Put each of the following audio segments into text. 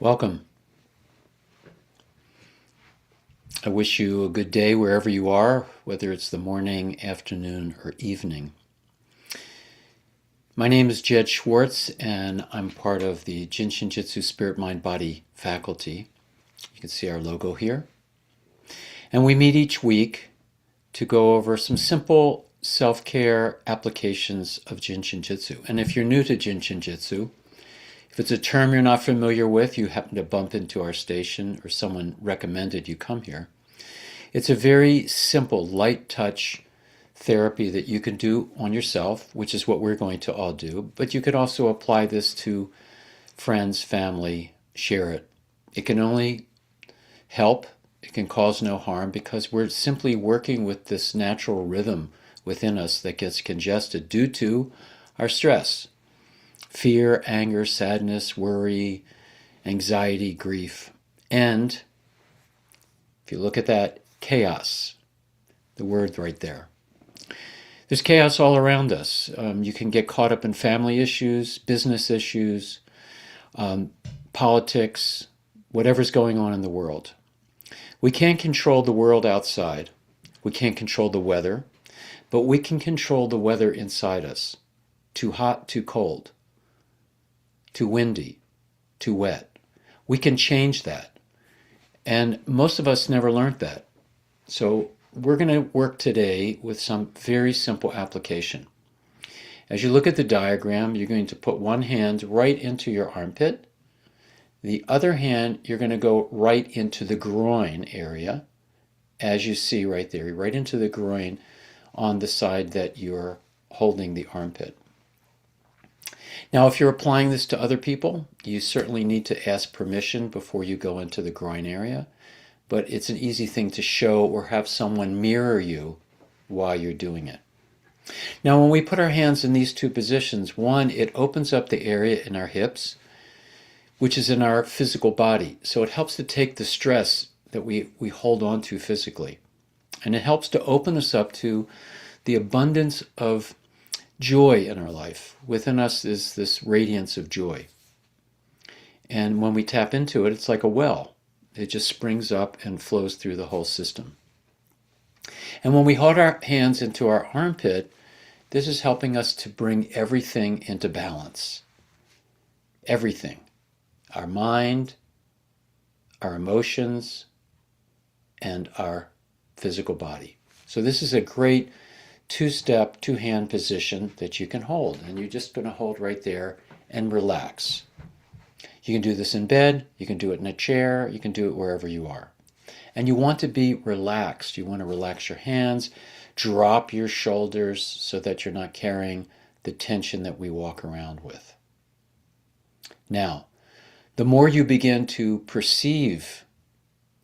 Welcome. I wish you a good day wherever you are, whether it's the morning, afternoon, or evening. My name is Jed Schwartz, and I'm part of the Jin Shin Jyutsu Spirit Mind Body faculty. You can see our logo here. And we meet each week to go over some simple self-care applications of Jin Shin Jyutsu. And if you're new to Jin Shin Jyutsu, if it's a term you're not familiar with, you happen to bump into our station or someone recommended you come here, it's a very simple, light touch therapy that you can do on yourself, which is what we're going to all do, but you could also apply this to friends, family, share it. It can only help, it can cause no harm, because we're simply working with this natural rhythm within us that gets congested due to our stress. Fear, anger, sadness, worry, anxiety, grief, and if you look at that, chaos, the word right there. There's chaos all around us. You can get caught up in family issues, business issues, politics, whatever's going on in the world. We can't control the world outside. We can't control the weather, but we can control the weather inside us. Too hot, too cold, too windy, too wet. We can change that. And most of us never learned that. So we're going to work today with some very simple application. As you look at the diagram, you're going to put one hand right into your armpit. The other hand, you're going to go right into the groin area, as you see right there, right into the groin on the side that you're holding the armpit. Now, if you're applying this to other people, you certainly need to ask permission before you go into the groin area. But it's an easy thing to show or have someone mirror you while you're doing it. Now, when we put our hands in these two positions, one, it opens up the area in our hips, which is in our physical body. So it helps to take the stress that we hold on to physically. And it helps to open us up to the abundance of joy in our life. Within us is this radiance of joy. And when we tap into it, it's like a well. It just springs up and flows through the whole system. And when we hold our hands into our armpit, this is helping us to bring everything into balance. Everything. Our mind, our emotions, and our physical body. So this is a great two-step, two-hand position that you can hold. And you're just going to hold right there and relax. You can do this in bed, you can do it in a chair, you can do it wherever you are. And you want to be relaxed. You want to relax your hands, drop your shoulders so that you're not carrying the tension that we walk around with. Now, the more you begin to perceive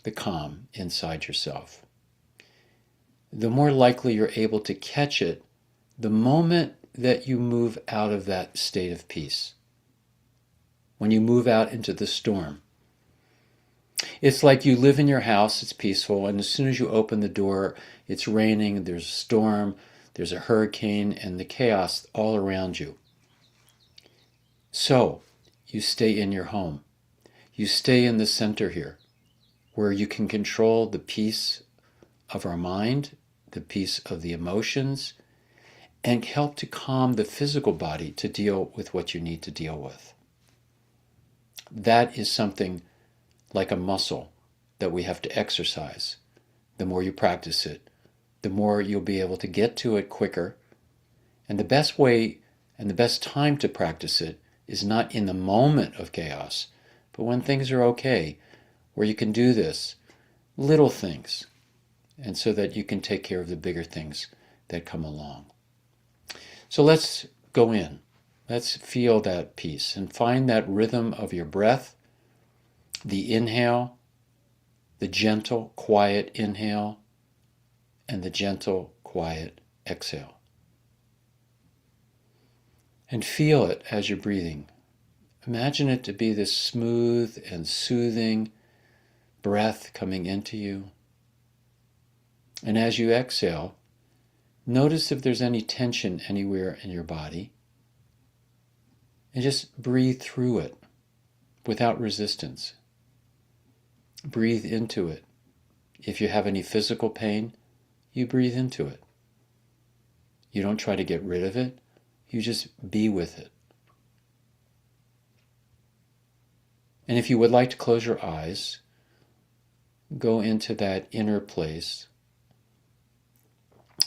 the calm inside yourself, the more likely you're able to catch it the moment that you move out of that state of peace. When you move out into the storm. It's like you live in your house, it's peaceful, and as soon as you open the door, it's raining, there's a storm, there's a hurricane, and the chaos all around you. So, you stay in your home. You stay in the center here, where you can control the peace of our mind, the peace of the emotions, and help to calm the physical body to deal with what you need to deal with. That is something like a muscle that we have to exercise. The more you practice it, the more you'll be able to get to it quicker. And the best way and the best time to practice it is not in the moment of chaos, but when things are okay, where you can do this, little things, and so that you can take care of the bigger things that come along. So let's go in. Let's feel that peace and find that rhythm of your breath, the inhale, the gentle, quiet inhale, and the gentle, quiet exhale. And feel it as you're breathing. Imagine it to be this smooth and soothing breath coming into you. And as you exhale, notice if there's any tension anywhere in your body. And just breathe through it. without resistance. Breathe into it. If you have any physical pain, you breathe into it. You don't try to get rid of it, you just be with it. And if you would like to close your eyes, go into that inner place.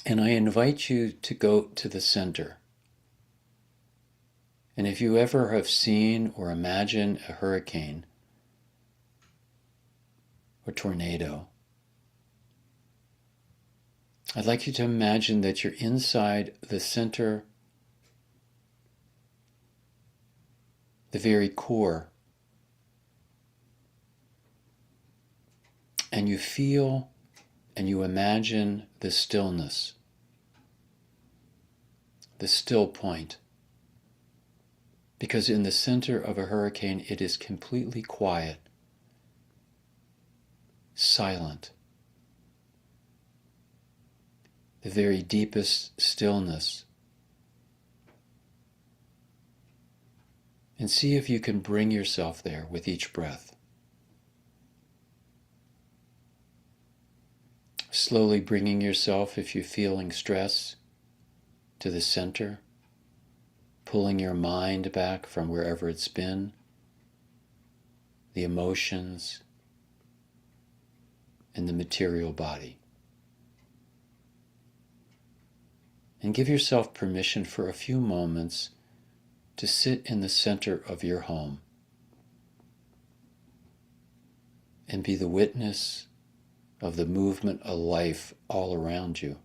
And I invite you to go to the center. And if you ever have seen or imagined a hurricane or tornado, I'd like you to imagine that you're inside the center, the very core, and you feel and you imagine the stillness, the still point. Because in the center of a hurricane, it is completely quiet, silent, the very deepest stillness. And see if you can bring yourself there with each breath. Slowly bringing yourself, if you're feeling stress, to the center, pulling your mind back from wherever it's been, the emotions, and the material body. And give yourself permission for a few moments to sit in the center of your home and be the witness of the movement of life all around you.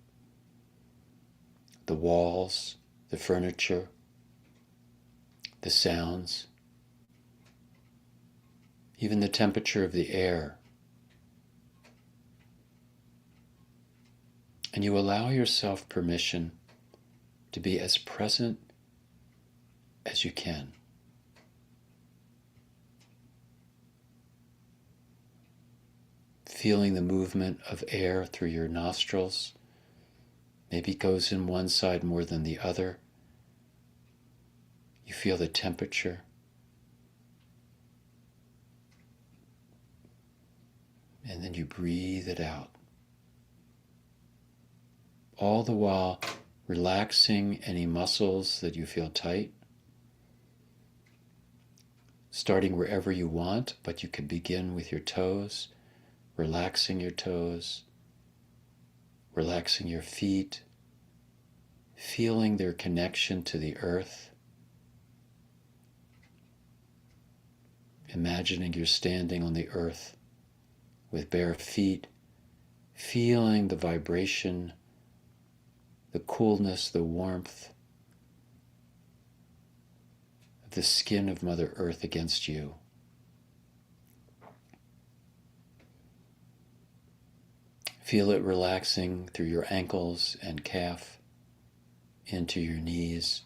The walls, the furniture, the sounds, even the temperature of the air. And you allow yourself permission to be as present as you can. Feeling the movement of air through your nostrils. Maybe it goes in one side more than the other. You feel the temperature. And then you breathe it out. All the while relaxing any muscles that you feel tight. Starting wherever you want, but you can begin with your toes, relaxing your toes, relaxing your feet, feeling their connection to the earth. Imagining you're standing on the earth with bare feet, feeling the vibration, the coolness, the warmth of the skin of Mother Earth against you. Feel it relaxing through your ankles and calf, into your knees.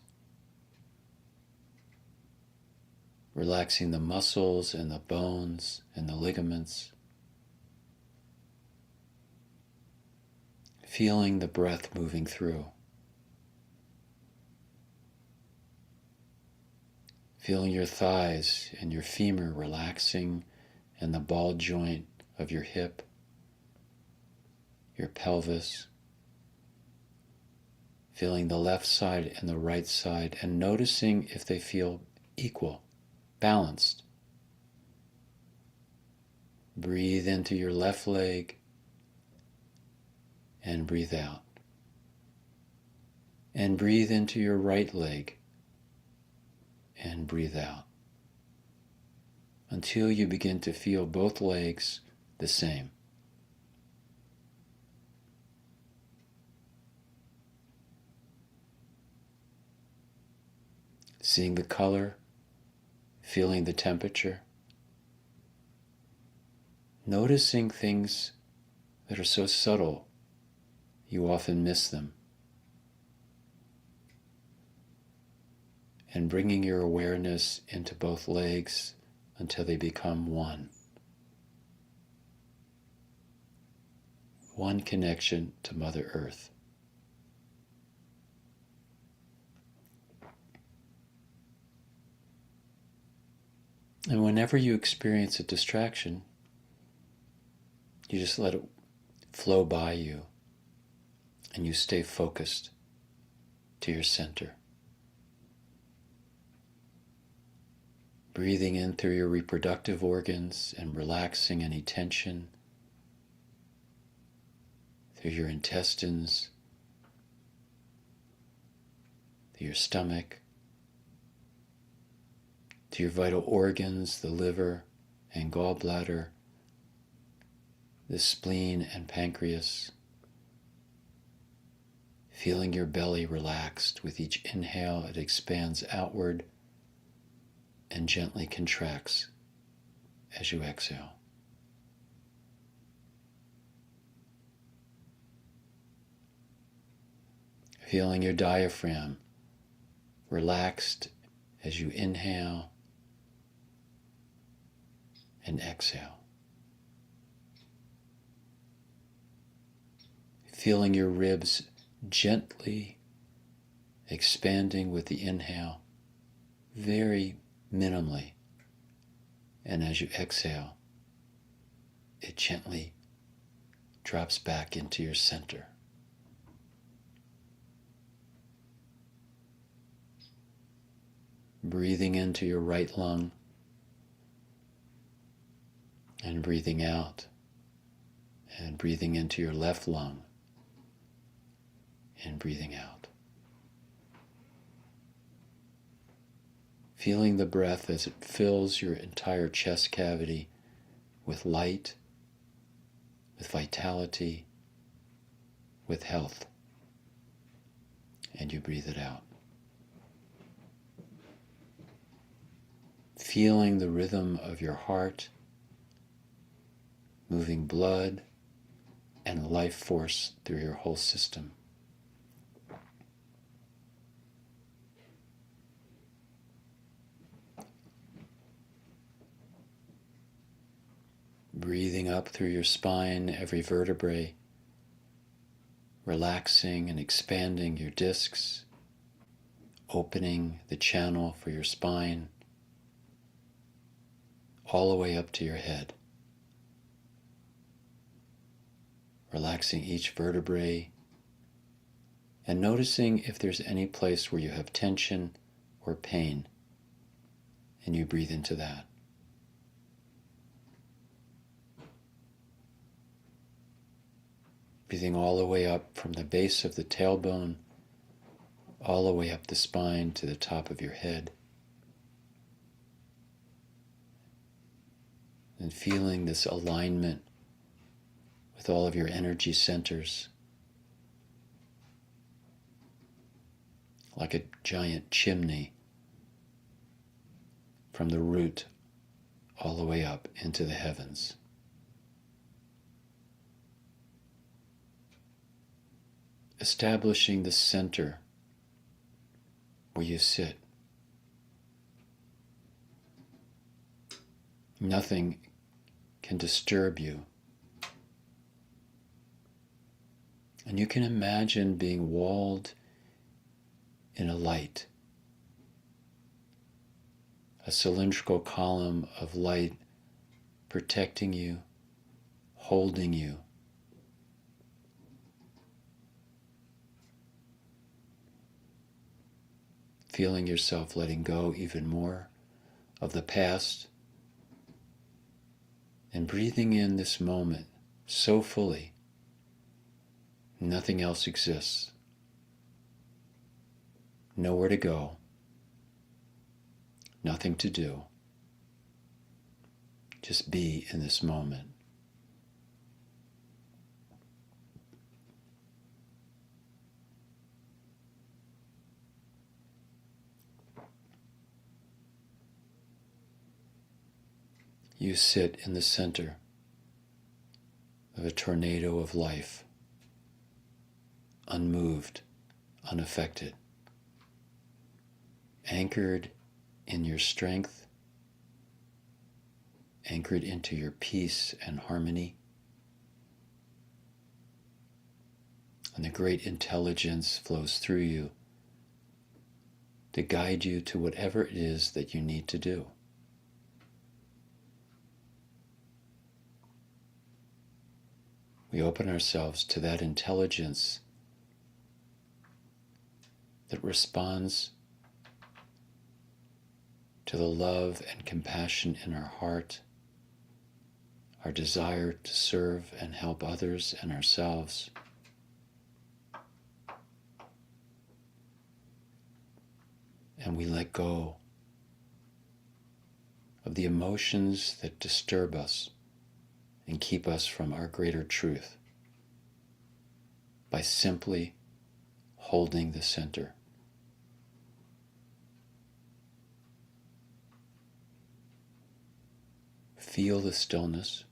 Relaxing the muscles and the bones and the ligaments. Feeling the breath moving through. Feeling your thighs and your femur relaxing and the ball joint of your hip, your pelvis. Feeling the left side and the right side and noticing if they feel equal, balanced. Breathe into your left leg and breathe out. And breathe into your right leg and breathe out. Until you begin to feel both legs the same. Seeing the color, feeling the temperature, noticing things that are so subtle you often miss them, and bringing your awareness into both legs until they become one. One connection to Mother Earth. And whenever you experience a distraction, you just let it flow by you and you stay focused to your center. Breathing in through your reproductive organs and relaxing any tension through your intestines, through your stomach, to your vital organs, the liver and gallbladder, the spleen and pancreas. Feeling your belly relaxed. With each inhale, it expands outward and gently contracts as you exhale. Feeling your diaphragm relaxed as you inhale and exhale. Feeling your ribs gently expanding with the inhale, very minimally. And as you exhale, it gently drops back into your center. Breathing into your right lung and breathing out, and breathing into your left lung and breathing out. Feeling the breath as it fills your entire chest cavity with light, with vitality, with health. And you breathe it out. Feeling the rhythm of your heart, moving blood and life force through your whole system. Breathing up through your spine, every vertebrae, relaxing and expanding your discs, opening the channel for your spine, all the way up to your head. Relaxing each vertebrae and noticing if there's any place where you have tension or pain, and you breathe into that. Breathing all the way up from the base of the tailbone, all the way up the spine to the top of your head. And feeling this alignment with all of your energy centers, like a giant chimney from the root all the way up into the heavens. Establishing the center where you sit. Nothing can disturb you. And you can imagine being walled in a light, a cylindrical column of light protecting you, holding you. Feeling yourself letting go even more of the past and breathing in this moment so fully. Nothing else exists. Nowhere to go. Nothing to do. Just be in this moment. You sit in the center of a tornado of life, unmoved, unaffected, anchored in your strength, anchored into your peace and harmony, and the great intelligence flows through you to guide you to whatever it is that you need to do. We open ourselves to that intelligence that responds to the love and compassion in our heart, our desire to serve and help others and ourselves. And we let go of the emotions that disturb us and keep us from our greater truth by simply holding the center. Feel the stillness.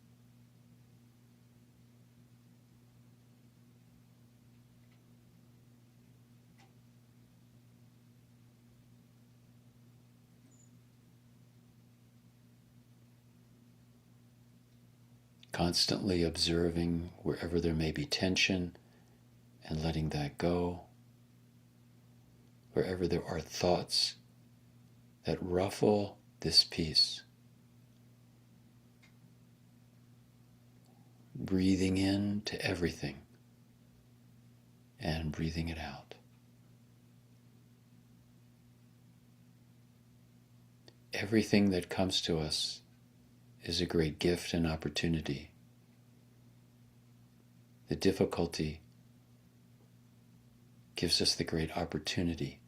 Constantly observing wherever there may be tension and letting that go. Wherever there are thoughts that ruffle this peace. Breathing in to everything and breathing it out. Everything that comes to us is a great gift and opportunity. The difficulty gives us the great opportunity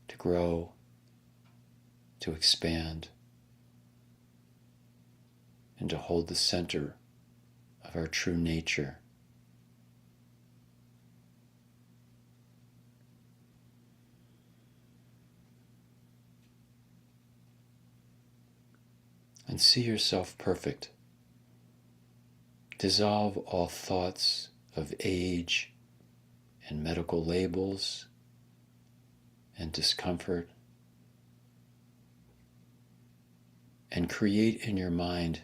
to grow, to expand, and to hold the center of our true nature. And see yourself perfect. Dissolve all thoughts of age and medical labels and discomfort, and create in your mind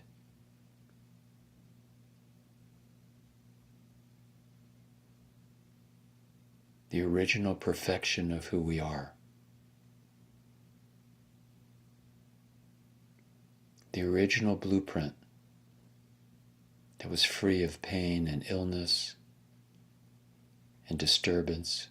the original perfection of who we are. The original blueprint that was free of pain and illness and disturbance.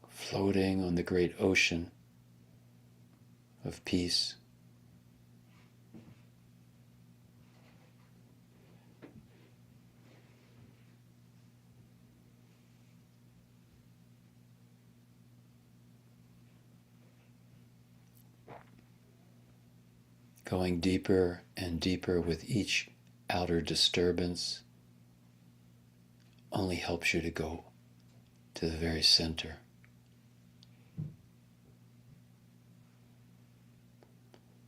Floating on the great ocean of peace. Going deeper and deeper with each outer disturbance only helps you to go to the very center.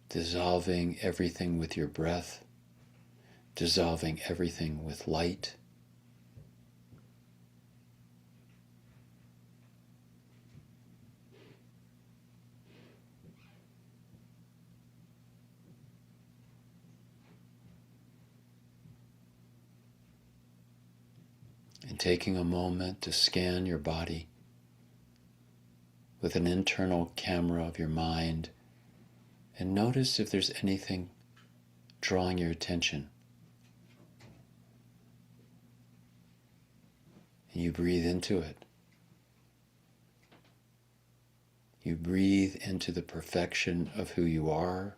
Dissolving everything with your breath, dissolving everything with light. And taking a moment to scan your body with an internal camera of your mind, and notice if there's anything drawing your attention. And you breathe into it. You breathe into the perfection of who you are.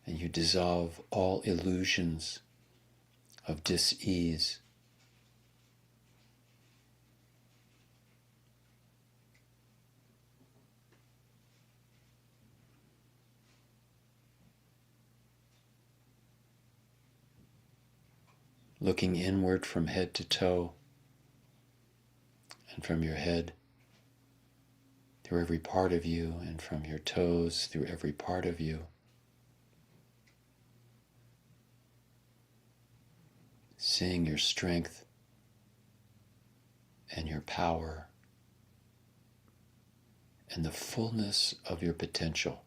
And you dissolve all illusions of dis-ease. Looking inward from head to toe, and from your head through every part of you, and from your toes through every part of you. Seeing your strength and your power and the fullness of your potential.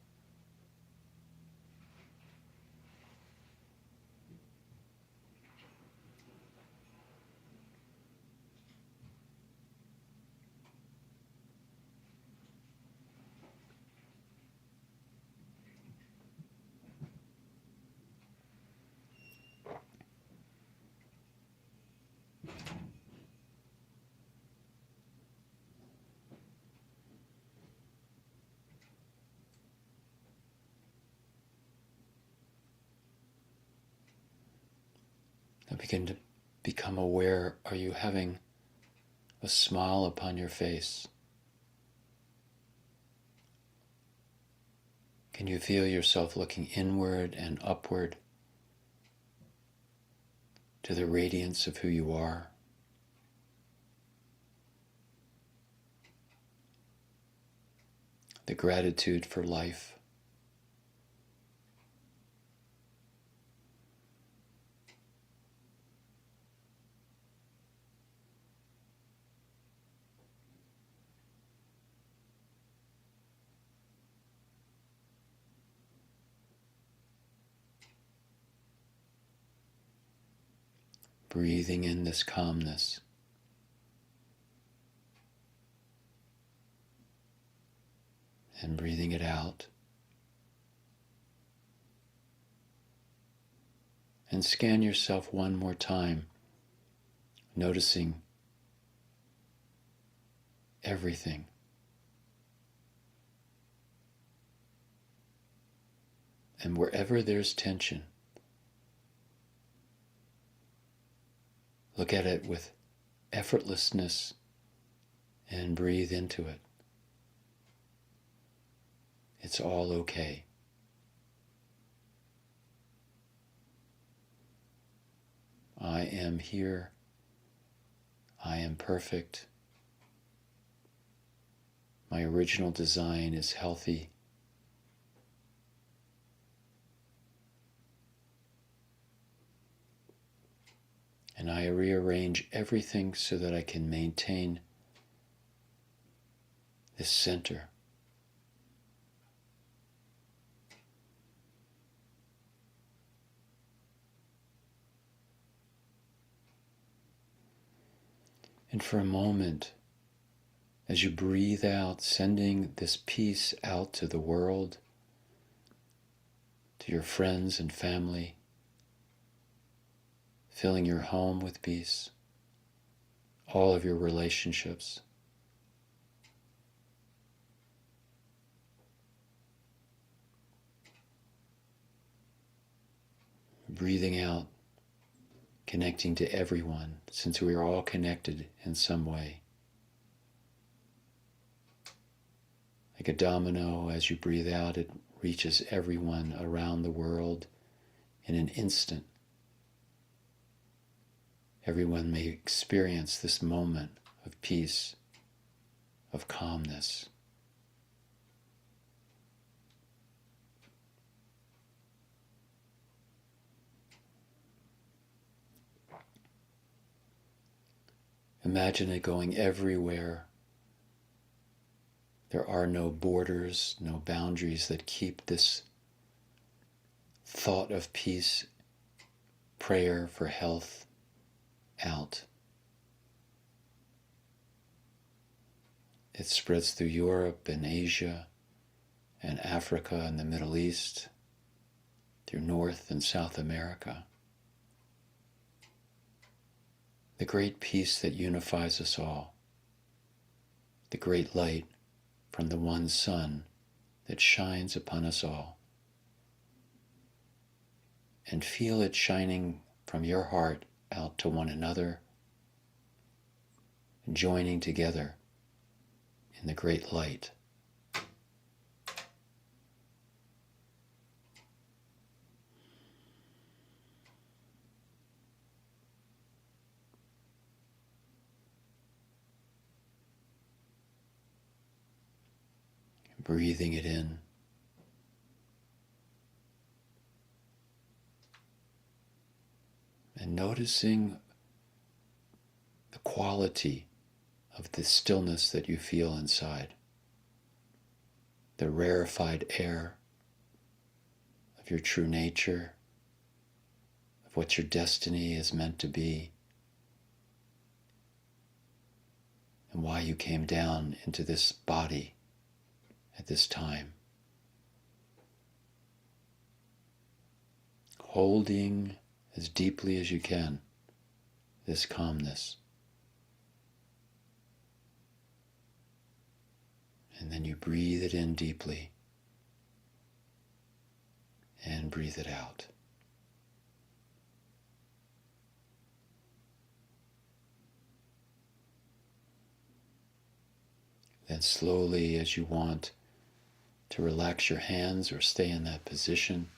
Begin to become aware. Are you having a smile upon your face? Can you feel yourself looking inward and upward to the radiance of who you are? The gratitude for life. Breathing in this calmness. And breathing it out. And scan yourself one more time, noticing everything. And wherever there's tension, look at it with effortlessness and breathe into it. It's all okay. I am here. I am perfect. My original design is healthy. And I rearrange everything so that I can maintain this center. And for a moment, as you breathe out, sending this peace out to the world, to your friends and family, filling your home with peace, all of your relationships. Breathing out, connecting to everyone, since we are all connected in some way. Like a domino, as you breathe out, it reaches everyone around the world in an instant. Everyone may experience this moment of peace, of calmness. Imagine it going everywhere. There are no borders, no boundaries that keep this thought of peace, prayer for health out. It spreads through Europe and Asia and Africa and the Middle East, through North and South America. The great peace that unifies us all, the great light from the one sun that shines upon us all. And feel it shining from your heart out to one another, joining together in the great light. Breathing it in. And noticing the quality of the stillness that you feel inside. The rarefied air of your true nature, of what your destiny is meant to be, and why you came down into this body at this time. Holding as deeply as you can this calmness. And then you breathe it in deeply and breathe it out. Then slowly, as you want, to relax your hands or stay in that position.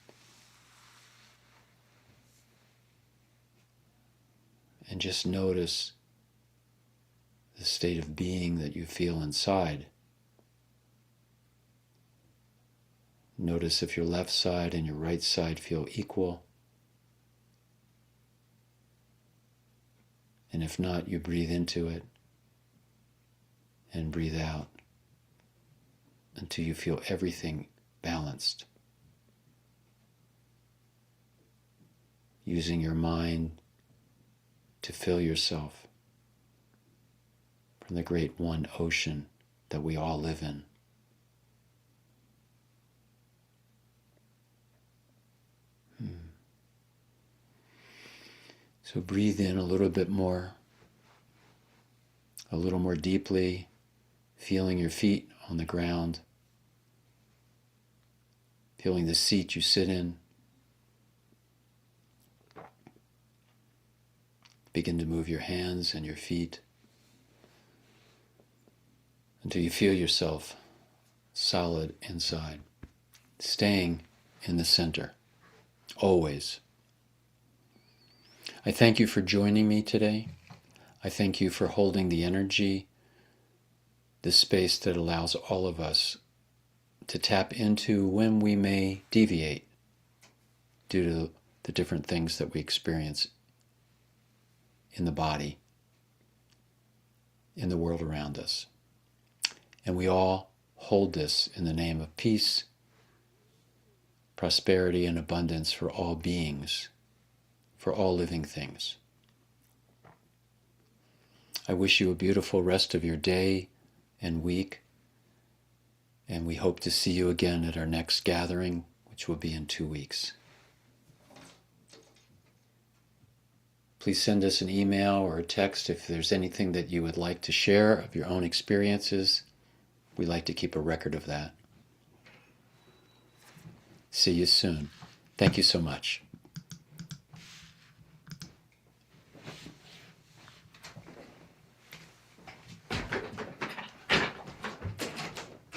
And just notice the state of being that you feel inside. Notice if your left side and your right side feel equal. And if not, you breathe into it and breathe out until you feel everything balanced. Using your mind to fill yourself from the great one ocean that we all live in. So breathe in a little bit more, a little more deeply, feeling your feet on the ground, feeling the seat you sit in. Begin to move your hands and your feet until you feel yourself solid inside, staying in the center, always. I thank you for joining me today. I thank you for holding the energy, the space that allows all of us to tap into when we may deviate due to the different things that we experience in the body, in the world around us. And we all hold this in the name of peace, prosperity, and abundance for all beings, for all living things. I wish you a beautiful rest of your day and week, and we hope to see you again at our next gathering, which will be in 2 weeks. Please send us an email or a text if there's anything that you would like to share of your own experiences. We like to keep a record of that. See you soon. Thank you so much.